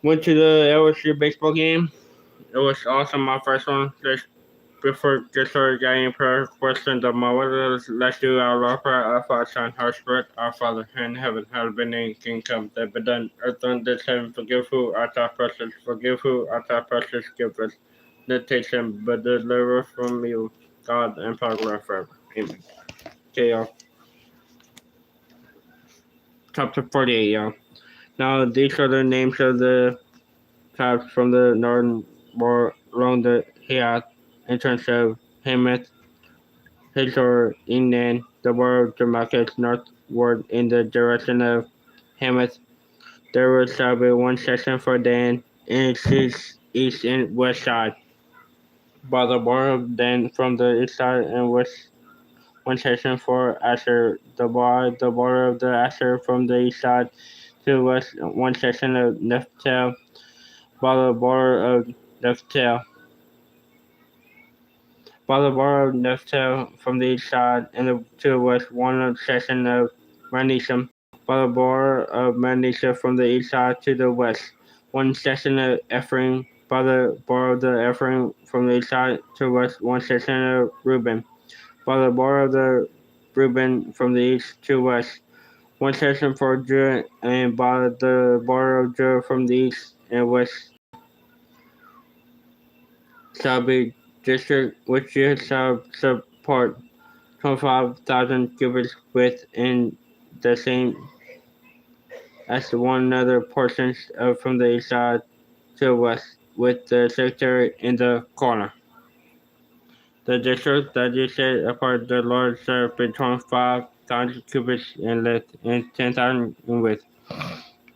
Went to the LSU baseball game. It was awesome. My first one. Just before getting prayer question of my words, let's do our Lord Prayer. Our Father, Son, Holy Spirit, our Father in heaven, hallowed be thy name, kingdom that be done, earth on this heaven, forgive who our trespasses, forgive who our trespasses, give us not temptation, but deliver us from evil. God and power glory forever. Amen. Okay, y'all. Chapter 48, y'all. Now these are the names of the tribes from the northern border along the Hiat entrance of Hamath, Hazor, Enan, the border of Damascus northward in the direction of Hamath. There will shall be one section for Dan, and its east and west side. By the border of Dan from the east side and west, one section for Asher. The border of the Asher from the east side to the west, one section of Nephthah. By the border of Nephthah. By the border of Nephthah from the east side and to the west, one section of Manasseh. By the border of Manasseh from the east side to the west, one section of Ephraim. By the border of the Ephraim from the east side to the west, one section of Reuben. By the border of the Reuben from the east to west, one section for Judah, and by the border of Judah from the east and west shall be district which you shall support 25,000 cubits width and the same as one another portions from the east side to the west, with the secretary in the corner. The district that you set apart the Lord shall be 25,000 cubits in length and 10,000 in width.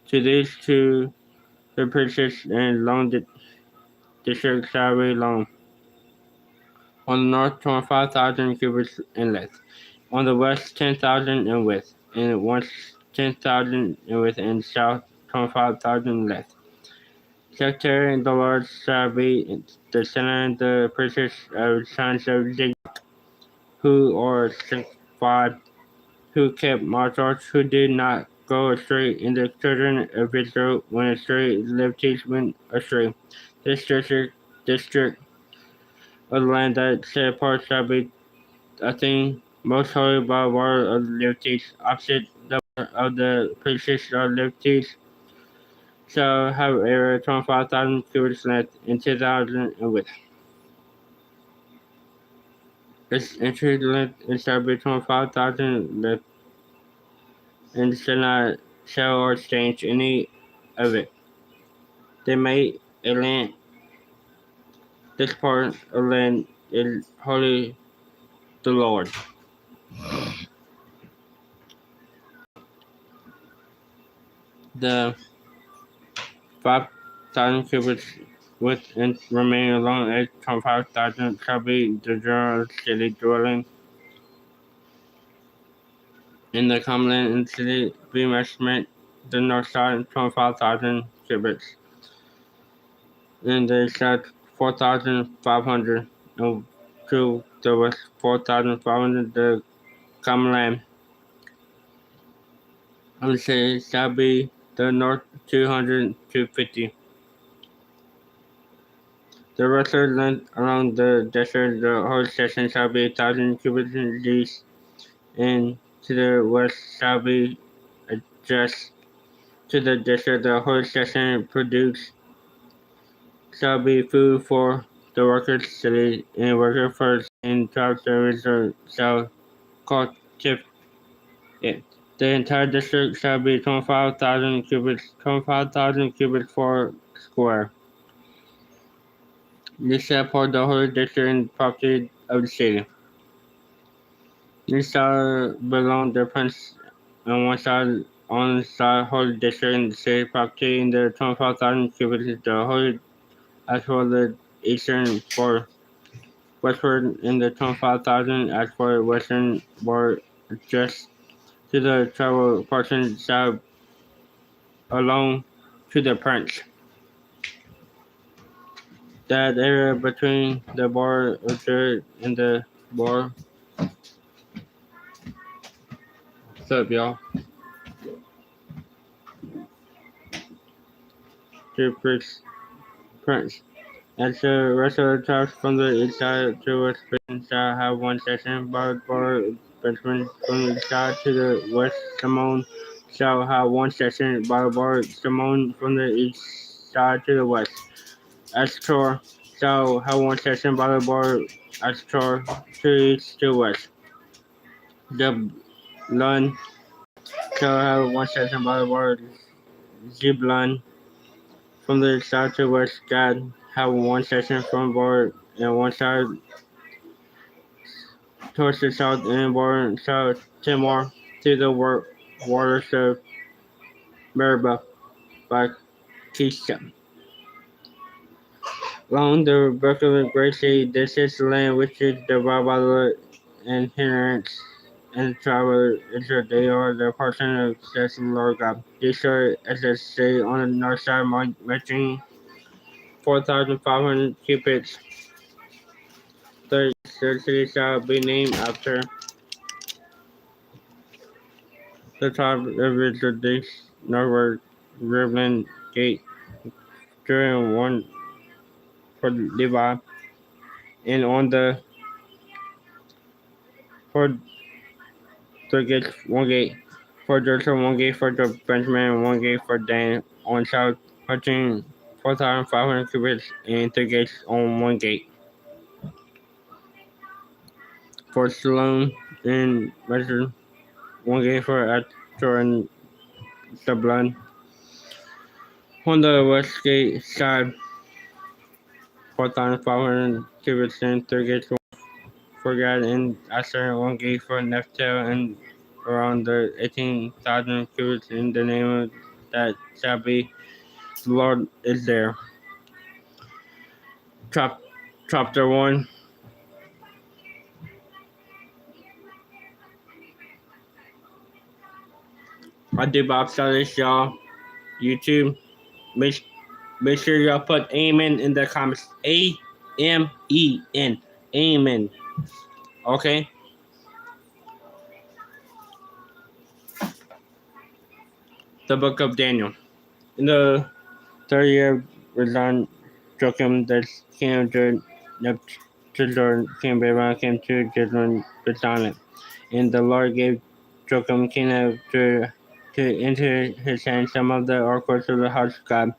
To these two the princes and long district shall be long. On the north 25,000 cubits in length. On the west 10,000 in width, and once 10,000 in width, and south 25,000 in length. Secretary and the Lord shall be the center and the princes of sons of Jacob, who are sanctified, who kept my charge, who did not go astray, in the children of Israel went astray, liberties went astray. This district of the land that set apart shall be a thing most holy by water of liberties, opposite the water of the princes of liberties, shall have area 25,000 cubits length and 10,000 in width. Its entry length is shall be 25,000 length, and shall or change any of it. They made a land. This part of land is holy the Lord. The 5,000 cubits width and remaining along 8,500 shall be the general city dwelling in the common land and city be measurement the north side 25,000 cubits and the south 4,500 and to the west 4,500 the common land and the city shall be the north 200 to 50. The rest of the length along the desert the whole section shall be 1,000 cubits in the east and to the west shall be adjacent to the desert. The whole section produced shall be food for the workers' city and worker first and top service shall cultivate it. The entire district shall be 25,000 cubits for square. This shall pour the whole district and property of the city. This shall belong to the prince on one side, on the side whole district and the city property in the 25,000 cubits, the whole as for the eastern border. Westward in the 25,000 as for the western border, just to the travel portion shall belong to the prince. That area between the border of the and the border. What's up, y'all? to Prince. As the rest of the tribes from the east side to west Benjamin shall have one section, Barbara Benjamin from the east side to the west Simone shall have one section, Barbara Simone from the east side to the west. Astor shall have one section, Barbara Astor to east to west. Zebulun shall have one section, Barbara Zebulun from the south to west. Gad have one section from board and one side towards the south and border South Timor to the waters of Meribah by Kisha. Along the brook of the great sea, this is the land which is devoured by the inheritance and the tribe of Israel. They are the portion of the Lord God. These are as a city on the north side, measuring 4,500 cubits. The city shall be named after the tribe of Israel. This northward Reuben gate during one for Levi, and on the for the gates one gate for Joseph, one gate for the Benjamin, one gate for Dan on south, touching 4,500 cubits, and three gates on one gate for Salome and measure one gate for Astor and Zebulun. On the west gate side, 4,500 cubits and three gates for Gad and Asher, one gate for Naphtali, and around the 18,000 cubits in the name of that shall be the Lord is there. Chapter 1. I do Bob Studies, y'all. YouTube. Make sure y'all put Amen in the comments. A-M-E-N. Amen. Okay? The book of Daniel. In the third year of Rezon Joachim, the king of Judah, king of Babylon, came to Jerusalem with silent. And the Lord gave Joachim, king of Judah, to into his hand some of the oracles of the house of God.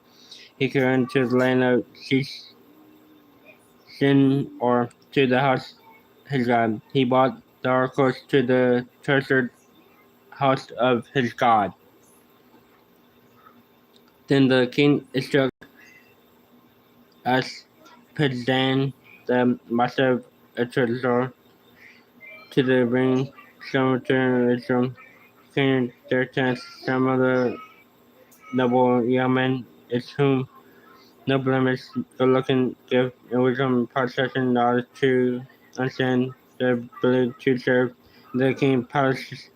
He carried to the land of Sin or to the house his God. He brought the oracles to the treasured house of his God. Then the king instructed Ashpenaz, the master of treasure, to the bring some to Israel. King Xerxes, some of the noble young men, is whom no blemish, good looking, give and wisdom, processing knowledge to understand their ability to serve the king palace,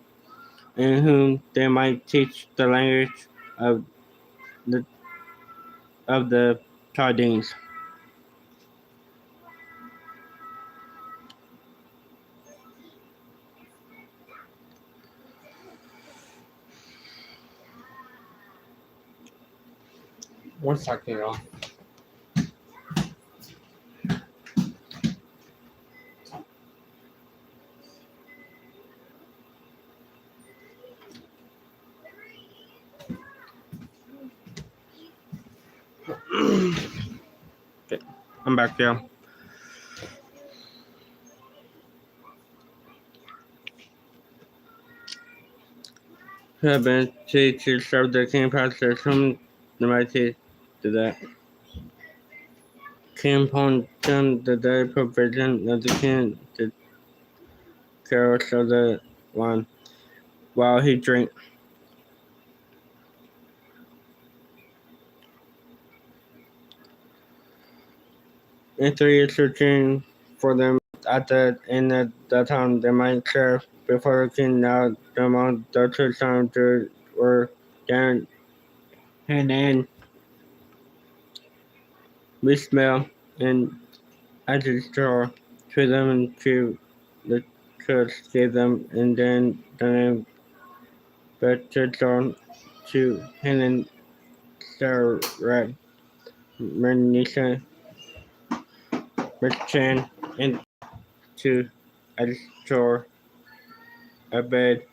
in whom they might teach the language of the Chaldeans. One second, y'all. Okay, I'm back, y'all. Have been to serve the king palace, whom the mighty did that. King upon them the day provision of the king the carols of the wine while he drank. And 3 years searching for them at the end of the time they might serve before the king. Now among the two sons were Dan, Hanan, Mismael, and Ajistor to them, and to the church gave them, and then the name Bethesda to Hanan Sarai. Mernisha, Merchan, and to Azor Abed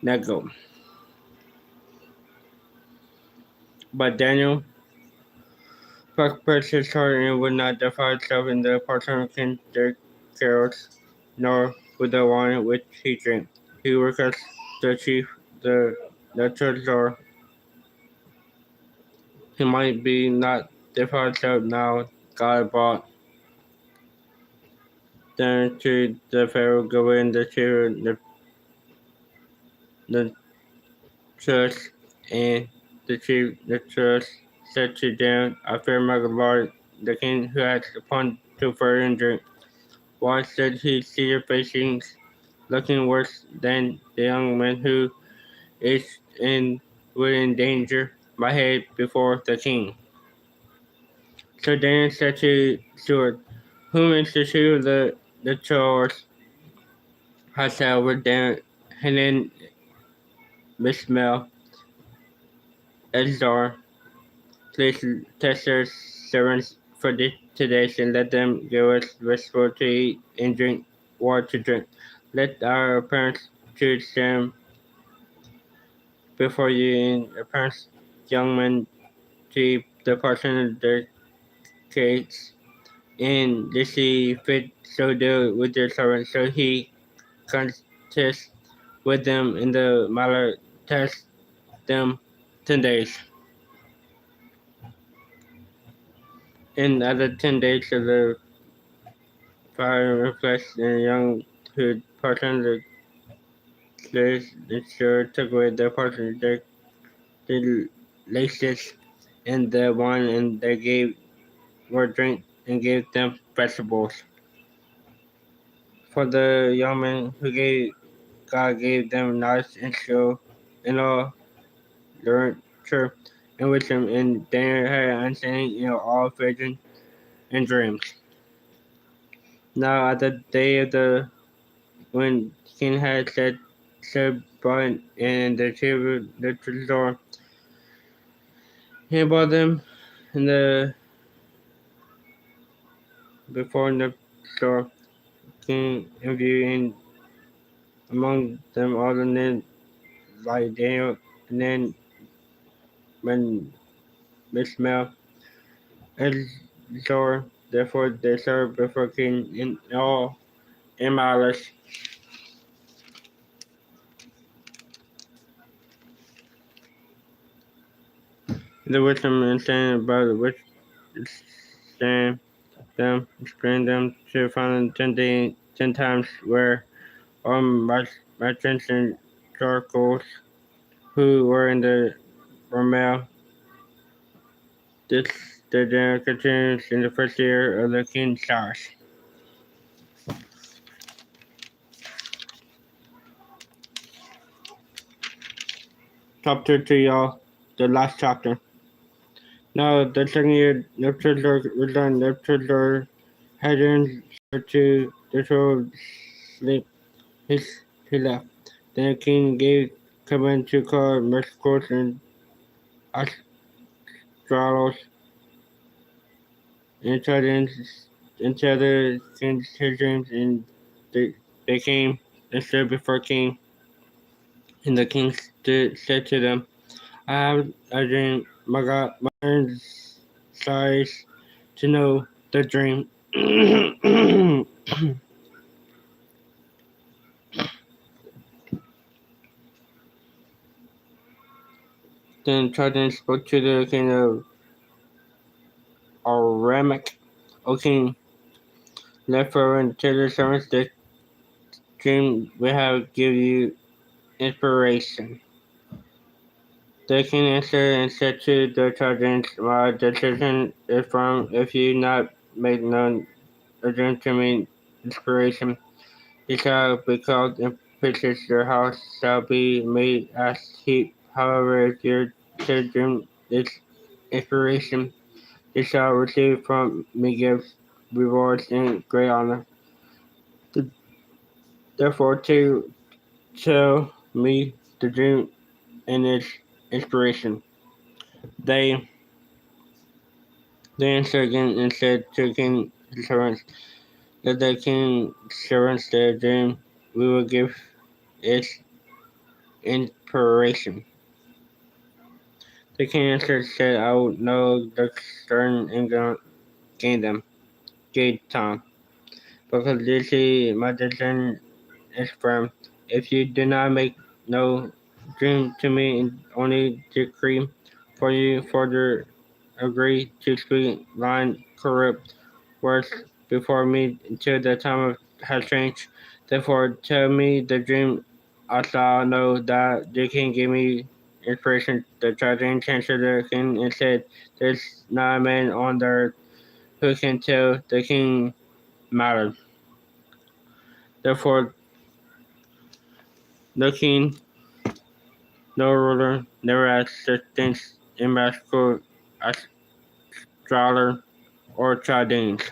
Nego. But Daniel purposed his heart and would not defile himself in the portion of their carols, nor with the wine which he drank. He requested the chief, the treasurer, he might be not defile himself now. God brought them to the Pharaoh, going the chief, the church, and the chief, the church said to them, I fear my Lord, the king who has appointed to further and drink. Why should he see your facings looking worse than the young man who is in would endanger my head before the king? So Daniel said to Steward, whom is the chief of the chores? Hassel with Dan Hanan Mismael Ezdar, please test their servants for this today, and let them give us restful to eat and drink, water to drink. Let our parents choose them before you and your parents, young men, to the portion of their cakes, and they see fit so do with their servants. So he contest with them in the matter, test them 10 days. And other 10 days of the fire reflects in a young who portion the slaves and sure took away the portion of the laces and the wine, and they gave were drink and gave them vegetables. For the young men who gave God gave them knowledge and skill and all literature and wisdom, and Daniel had understanding in all vision and dreams. Now at the day of the when King had said brought in the table the treasure, he brought them in the before the store. King interviewing among them all the men like Daniel, and then when Ishmael and Zor, therefore they served before King in all immalice. The wisdom and understanding about which stand them, explain them to find 10 times where all merchants and charcoals who were in the Ramel. This the general continues in the first year of the King's Cyrus. Chapter 2, y'all. The last chapter. Now, the second year, Nebuchadnezzar returned. Nebuchadnezzar had to the throne sleep. He left. Then the king gave command to call Mercos and Astralos and tried into other kings' dreams, and they came and stood before king. And the king said to them, I have a dream. My God, my size to know the dream. Then Chardin spoke to the king of Aramaic. O king, let Pharaoh and tell the servants the dream we have give you inspiration. The king answered and said to the Chaldeans, my decision is firm. If you not make known a dream to me, inspiration, it shall be called in pieces. Your house shall be made as heap. However, if your dream is inspiration, you shall receive from me gifts, rewards, and great honor. Therefore, to tell me the dream and its inspiration. They They answered again and said to King servants, let the king's servants their dream, we will give its inspiration. The king answered, said, I will know the certain kingdom, gave Tom, because you see my decision is firm. If you do not make no dream to me and only decree for you further agree to speak lying corrupt words before me until the time has changed. Therefore tell me the dream I shall know that the king gave me inspiration. The Chaldeans answered the king and said, there's not a man on the earth who can tell the king matter. Therefore the king, no ruler, never asked such things in magical astrologer or Chaldeans.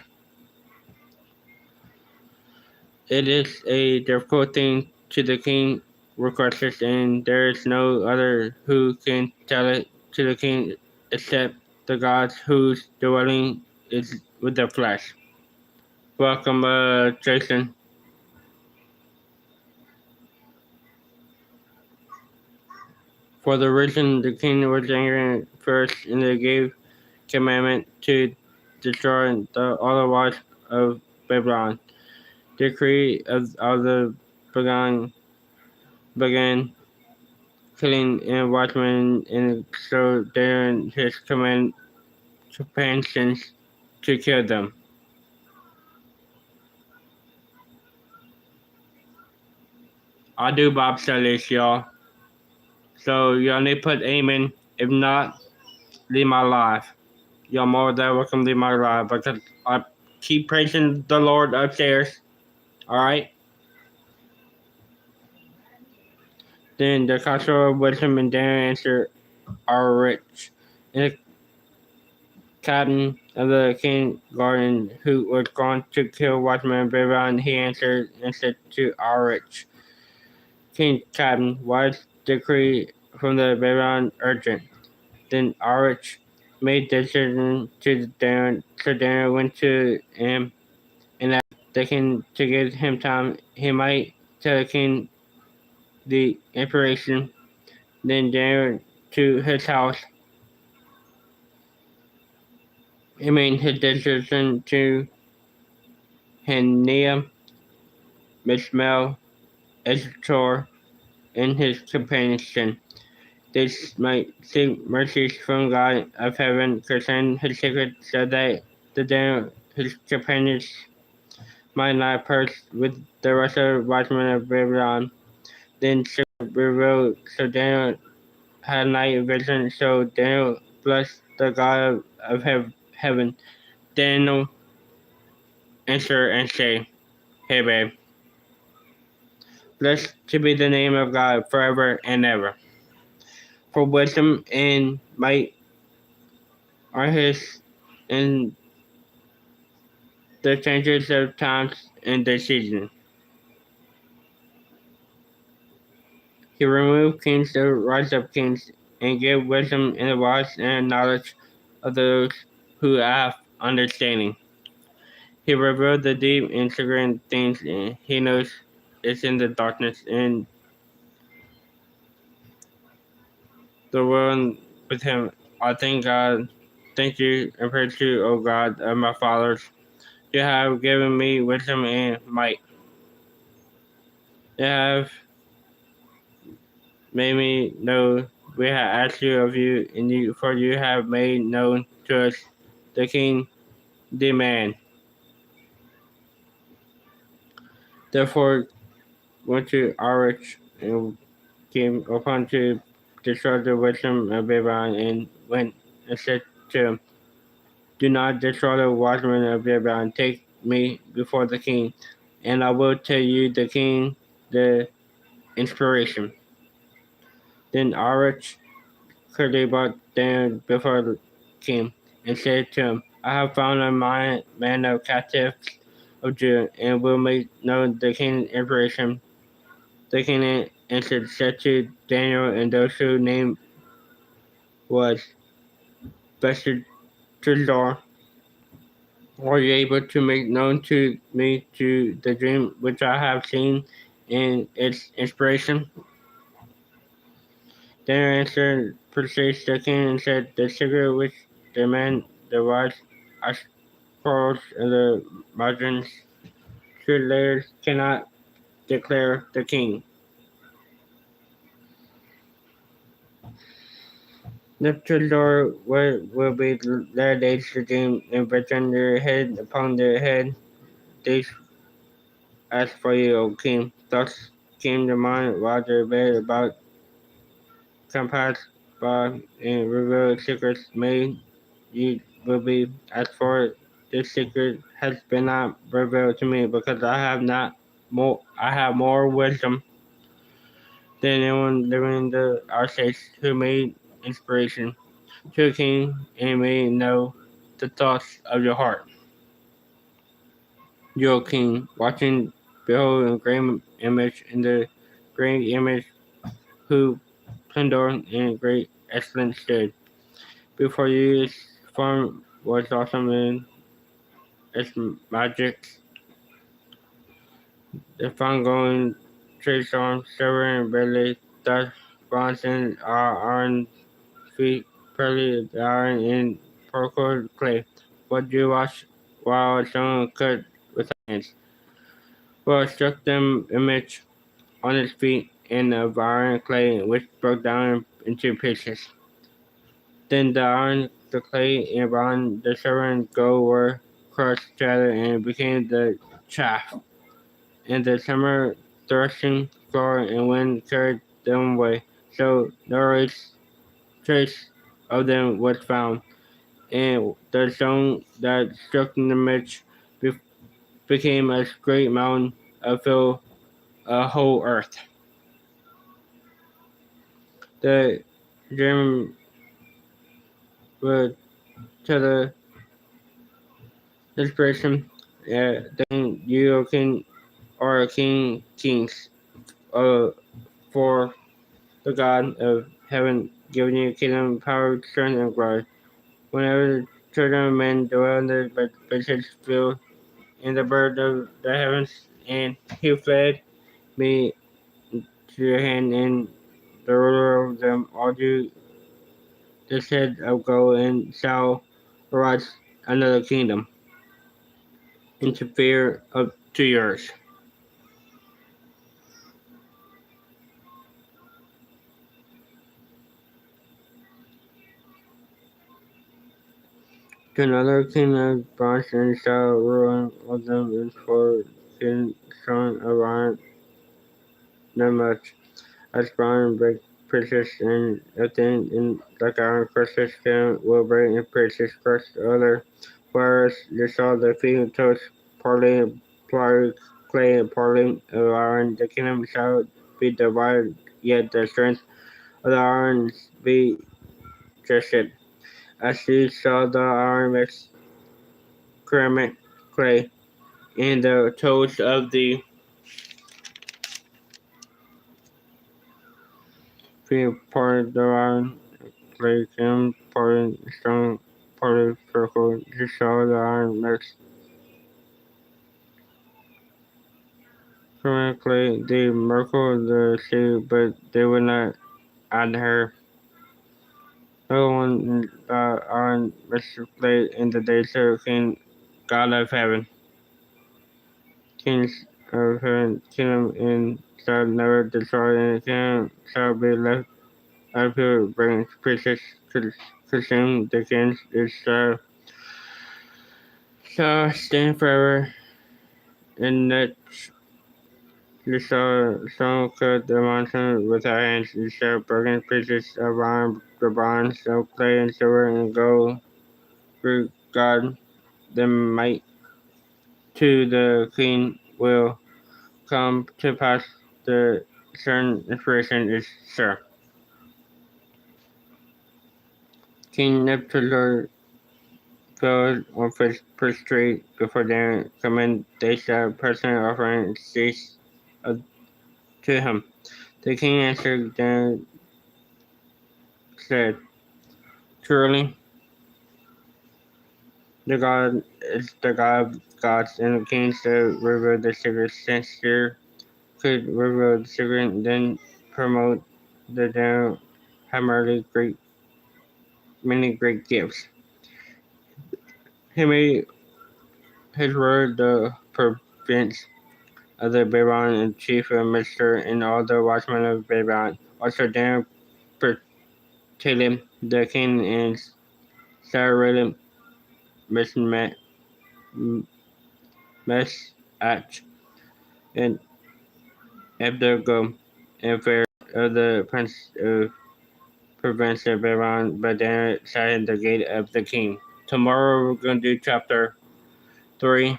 It is a difficult thing to the king requests, and there is no other who can tell it to the king except the gods whose dwelling is with the flesh. Welcome, Jason. For the reason the king was angry first, and they gave commandment to destroy the other wives of Babylon. Decree of the began killing and watchmen, and so daring his companions to kill them. I'll do Bob Sellers, y'all. So y'all need to put amen. If not, leave my life. Y'all more than welcome to leave my life because I keep praising the Lord upstairs. Alright? Then the council of wisdom and daring answer are rich. And the captain of the king garden who was going to kill watchman Babylon, he answered and said to our rich king captain, why is decree from the Babylon urgent? Then Arich made decision to Darren, so Darren went to him and asked the king to give him time. He might tell the king the inspiration. Then Darren to his house. He made his decision to Hananiah, Mishmael, Estor, and his companions. They might seek mercies from God of heaven concerning his secret, so that his companions might not perish with the rest of the watchmen of Babylon. Then revealed, so Daniel had a night vision, so Daniel blessed the God of heaven. Daniel answer and say, hey babe, blessed to be the name of God forever and ever. For wisdom and might are his, and the changes of times and the season. He removed kings to rise up kings, and gave wisdom and the wise and knowledge of those who have understanding. He revealed the deep and secret things, and he knows it's in the darkness, and the world with him. I thank God, thank you, and praise you, O God of my fathers. You have given me wisdom and might. You have made me know we have asked you of you, and for you have made known to us the King, the man. Therefore went to Arich and came upon to destroy the wisdom of Babylon, and went and said to him, do not destroy the watchmen of Babylon, take me before the king, and I will tell you the king the inspiration. Then Arich quickly brought down before the king, and said to him, I have found a man of captives of Judah, and will make known the king's inspiration. The king answered, said to Daniel and those whose name was Belshazzar, Are you able to make known to me to the dream which I have seen and its inspiration? Then answered Perseus the king and said, the secret which the man, the wise Astrolus, and the Magians layers cannot declare the king. Neptune's door will be their days to dream, and return their head upon their head. Days as for you, O king. Thus came to mind while they read about compassed by and revealed secrets made. You will be as for this secret has been not revealed to me, because I have more wisdom than anyone living in the our states who made inspiration to a king and may know the thoughts of your heart. You, O king, watching, behold, a great image, in the great image who splendor and great excellence stood. Before you, its form was awesome in its magic. The fun-going trace on silver and barely thus bronze and iron feet, pearly iron and purple clay. What you watch while someone cut with hands? Well, struck them image on its feet and of iron clay, which broke down into pieces. Then the iron, the clay, and bronze, the silver and gold were crushed together and became the chaff. And the summer threshing floor and wind carried them away. So no trace of them was found, and the stone that struck the image became a great mountain and filled a whole earth. The German would to the inspiration, then you king or kings, uh, for the God of heaven giving you kingdom, power, strength, and glory. Whenever the children of men dwell in the precious field in the bird of the heavens, and he fled me to your hand, and the ruler of them all do the head of gold, and shall arise another kingdom, into fear of to yours. To another king of bronze, and shall ruin of them, is for king son of iron, not much. As bronze break precious and Athene in like iron precious can will break and precious crush other, whereas you saw the feet toes partly clay and partly of iron, the kingdom shall be divided, yet the strength of the iron be tested. As you saw the iron mix ceramic clay and the toes of the feet part of the iron like him, part strong, part circle. He saw the iron mix correctly. They miracled the sea, but they would not add her. No one iron mix played in the days of King God of heaven. Kings of heaven, kingdom and shall never destroy, and the kingdom shall be left of people bring precious consume the kings is shall stand forever in that you saw someone cut the mountain with our hands. You saw broken pieces of iron, the bronze, of clay, and silver, and gold. Through God, the might to the king will come to pass. The certain inspiration is sure. King Nebuchadnezzar fell on his prostrate before their commendation, personal offering ceased to him. The king answered and said, truly, the God is the God of gods and the kings to reveal the secret. Since here could reveal the secret, then promote the down have many great gifts. He made his word the province of the Babylon and chief minister and all the watchmen of Babylon. Also Daniel Talib, the king, and Sarah Meshach, and Abdergo, and Pharaoh of the prince of province of Babylon, but Daniel sat at the gate of the king. Tomorrow we're going to do chapter 3,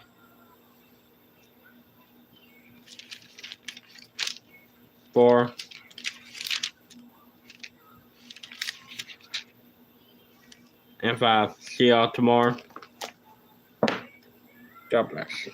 4, and 5. See y'all tomorrow. God bless.